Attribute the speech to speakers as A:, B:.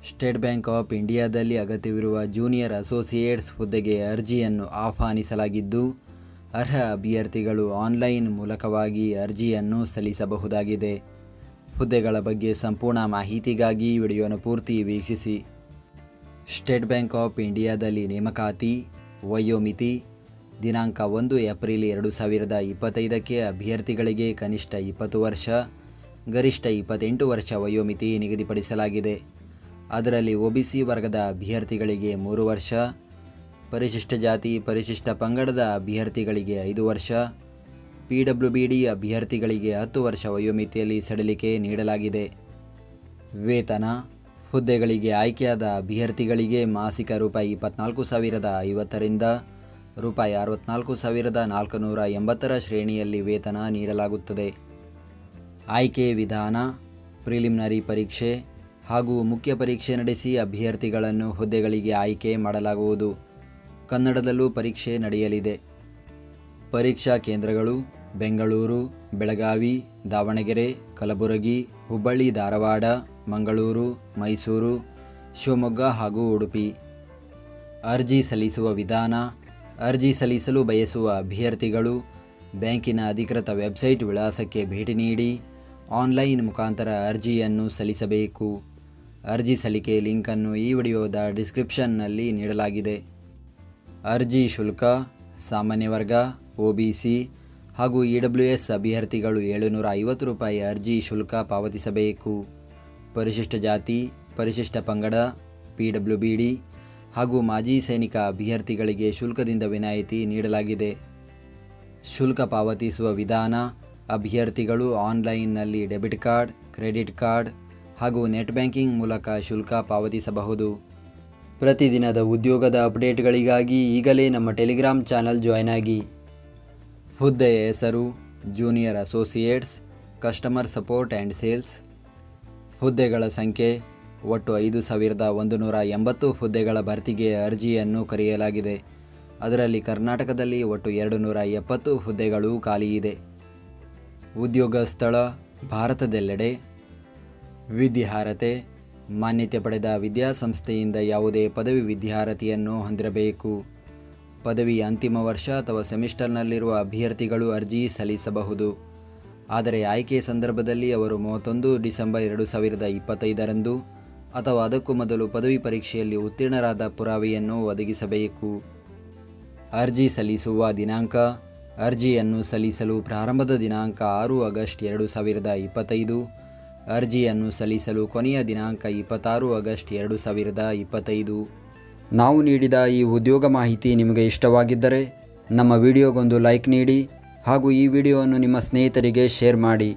A: State bank of ಇಂಡಿಯಾದಲ್ಲಿ ಅಗತ್ಯವಿರುವ junior associates ಹುದ್ದೆಗೆ ಅರ್ಜಿಯನ್ನು ಆಹ್ವಾನಿಸಲಾಗಿದ್ದು, ಅರ್ಹ ಅಭ್ಯರ್ಥಿಗಳು ಆನ್ಲೈನ್ ಮೂಲಕವಾಗಿ ಅರ್ಜಿಯನ್ನು ಸಲ್ಲಿಸಬಹುದಾಗಿದೆ. ಹುದ್ದೆಗಳ ಬಗ್ಗೆ ಸಂಪೂರ್ಣ ಮಾಹಿತಿಗಾಗಿ ವಿಡಿಯೋನ ಪೂರ್ತಿ ವೀಕ್ಷಿಸಿ. ಸ್ಟೇಟ್ ಬ್ಯಾಂಕ್ ಆಫ್ ಇಂಡಿಯಾದಲ್ಲಿ ನೇಮಕಾತಿ, ವಯೋಮಿತಿ ದಿನಾಂಕ 1 ಏಪ್ರಿಲ್ 2025ಕ್ಕೆ ಅಭ್ಯರ್ಥಿಗಳಿಗೆ ಕನಿಷ್ಠ 20 ವರ್ಷ, ಗರಿಷ್ಠ 28 ವರ್ಷ ವಯೋಮಿತಿ ನಿಗದಿಪಡಿಸಲಾಗಿದೆ. ಅದರಲ್ಲಿ OBC ವರ್ಗದ ಅಭ್ಯರ್ಥಿಗಳಿಗೆ 3 ವರ್ಷ, ಪರಿಶಿಷ್ಟ ಜಾತಿ ಪರಿಶಿಷ್ಟ ಪಂಗಡದ ಅಭ್ಯರ್ಥಿಗಳಿಗೆ 5 ವರ್ಷ, PWBD ಅಭ್ಯರ್ಥಿಗಳಿಗೆ 10 ವರ್ಷ ವಯೋಮಿತಿಯಲ್ಲಿ ಸಡಿಲಿಕೆ ನೀಡಲಾಗಿದೆ. ವೇತನ ಹುದ್ದೆಗಳಿಗೆ ಆಯ್ಕೆಯಾದ ಅಭ್ಯರ್ಥಿಗಳಿಗೆ ಮಾಸಿಕ ರೂಪಾಯಿ 24,050 ರಿಂದ ರೂಪಾಯಿ 64,480 ಶ್ರೇಣಿಯಲ್ಲಿ ವೇತನ ನೀಡಲಾಗುತ್ತದೆ. ಆಯ್ಕೆ ವಿಧಾನ: ಪ್ರಿಲಿಮಿನರಿ ಪರೀಕ್ಷೆ ಹಾಗೂ ಮುಖ್ಯ ಪರೀಕ್ಷೆ ನಡೆಸಿ ಅಭ್ಯರ್ಥಿಗಳನ್ನು ಹುದ್ದೆಗಳಿಗೆ ಆಯ್ಕೆ ಮಾಡಲಾಗುವುದು. ಕನ್ನಡದಲ್ಲೂ ಪರೀಕ್ಷೆ ನಡೆಯಲಿದೆ. ಪರೀಕ್ಷಾ ಕೇಂದ್ರಗಳು: ಬೆಂಗಳೂರು, ಬೆಳಗಾವಿ, ದಾವಣಗೆರೆ, ಕಲಬುರಗಿ, ಹುಬ್ಬಳ್ಳಿ, ಧಾರವಾಡ, ಮಂಗಳೂರು, ಮೈಸೂರು, ಶಿವಮೊಗ್ಗ ಹಾಗೂ ಉಡುಪಿ. ಅರ್ಜಿ ಸಲ್ಲಿಸುವ ವಿಧಾನ: ಅರ್ಜಿ ಸಲ್ಲಿಸಲು ಬಯಸುವ ಅಭ್ಯರ್ಥಿಗಳು ಬ್ಯಾಂಕಿನ ಅಧಿಕೃತ ವೆಬ್ಸೈಟ್ ವಿಳಾಸಕ್ಕೆ ಭೇಟಿ ನೀಡಿ ಆನ್ಲೈನ್ ಮುಖಾಂತರ ಅರ್ಜಿಯನ್ನು ಸಲ್ಲಿಸಬೇಕು. ಅರ್ಜಿ ಸಲ್ಲಿಕೆ ಲಿಂಕನ್ನು ಈ ವಿಡಿಯೋದ ಡಿಸ್ಕ್ರಿಪ್ಷನ್ನಲ್ಲಿ ನೀಡಲಾಗಿದೆ. ಅರ್ಜಿ ಶುಲ್ಕ: ಸಾಮಾನ್ಯ ವರ್ಗ, OBC ಹಾಗೂ EWS ಅಭ್ಯರ್ಥಿಗಳು 750 ರೂಪಾಯಿ ಅರ್ಜಿ ಶುಲ್ಕ ಪಾವತಿಸಬೇಕು. ಪರಿಶಿಷ್ಟ ಜಾತಿ ಪರಿಶಿಷ್ಟ ಪಂಗಡ, PWBD ಹಾಗೂ ಮಾಜಿ ಸೈನಿಕ ಅಭ್ಯರ್ಥಿಗಳಿಗೆ ಶುಲ್ಕದಿಂದ ವಿನಾಯಿತಿ ನೀಡಲಾಗಿದೆ. ಶುಲ್ಕ ಪಾವತಿಸುವ ವಿಧಾನ: ಅಭ್ಯರ್ಥಿಗಳು ಆನ್ಲೈನ್ನಲ್ಲಿ ಡೆಬಿಟ್ ಕಾರ್ಡ್, ಕ್ರೆಡಿಟ್ ಕಾರ್ಡ್ ಹಾಗೂ ನೆಟ್ ಬ್ಯಾಂಕಿಂಗ್ ಮೂಲಕ ಶುಲ್ಕ ಪಾವತಿಸಬಹುದು. ಪ್ರತಿದಿನದ ಉದ್ಯೋಗದ ಅಪ್ಡೇಟ್ಗಳಿಗಾಗಿ ಈಗಲೇ ನಮ್ಮ ಟೆಲಿಗ್ರಾಮ್ ಚಾನಲ್ ಜಾಯ್ನ್ ಆಗಿ. ಹುದ್ದೆಯ ಹೆಸರು: junior associates, customer support and sales. ಹುದ್ದೆಗಳ ಸಂಖ್ಯೆ: ಒಟ್ಟು 5,180 ಹುದ್ದೆಗಳ ಭರ್ತಿಗೆ ಅರ್ಜಿಯನ್ನು ಕರೆಯಲಾಗಿದೆ. ಅದರಲ್ಲಿ ಕರ್ನಾಟಕದಲ್ಲಿ ಒಟ್ಟು 270 ಹುದ್ದೆಗಳು ಖಾಲಿಯಿದೆ. ಉದ್ಯೋಗ ಸ್ಥಳ: ಭಾರತದೆಲ್ಲೆಡೆ. ವಿದ್ಯಾರ್ಹತೆ: ಮಾನ್ಯತೆ ಪಡೆದ ವಿದ್ಯಾಸಂಸ್ಥೆಯಿಂದ ಯಾವುದೇ ಪದವಿ ವಿದ್ಯಾರ್ಹತೆಯನ್ನು ಹೊಂದಿರಬೇಕು. ಪದವಿ ಅಂತಿಮ ವರ್ಷ ಅಥವಾ ಸೆಮಿಸ್ಟರ್ನಲ್ಲಿರುವ ಅಭ್ಯರ್ಥಿಗಳು ಅರ್ಜಿ ಸಲ್ಲಿಸಬಹುದು. ಆದರೆ ಆಯ್ಕೆ ಸಂದರ್ಭದಲ್ಲಿ ಅವರು 31 ಡಿಸೆಂಬರ್ 2025 ಅಥವಾ ಅದಕ್ಕೂ ಮೊದಲು ಪದವಿ ಪರೀಕ್ಷೆಯಲ್ಲಿ ಉತ್ತೀರ್ಣರಾದ ಪುರಾವೆಯನ್ನು ಒದಗಿಸಬೇಕು. ಅರ್ಜಿ ಸಲ್ಲಿಸುವ ದಿನಾಂಕ: ಅರ್ಜಿಯನ್ನು ಸಲ್ಲಿಸಲು ಪ್ರಾರಂಭದ ದಿನಾಂಕ 6 ಆಗಸ್ಟ್ 2025. ಅರ್ಜಿಯನ್ನು ಸಲ್ಲಿಸಲು ಕೊನೆಯ ದಿನಾಂಕ 26 ಆಗಸ್ಟ್ 2025. ನಾವು ನೀಡಿದ ಈ ಉದ್ಯೋಗ ಮಾಹಿತಿ ನಿಮಗೆ ಇಷ್ಟವಾಗಿದ್ದರೆ ನಮ್ಮ ವಿಡಿಯೋಗೊಂದು ಲೈಕ್ ನೀಡಿ ಹಾಗೂ ಈ ವಿಡಿಯೋವನ್ನು ನಿಮ್ಮ ಸ್ನೇಹಿತರಿಗೆ ಶೇರ್ ಮಾಡಿ.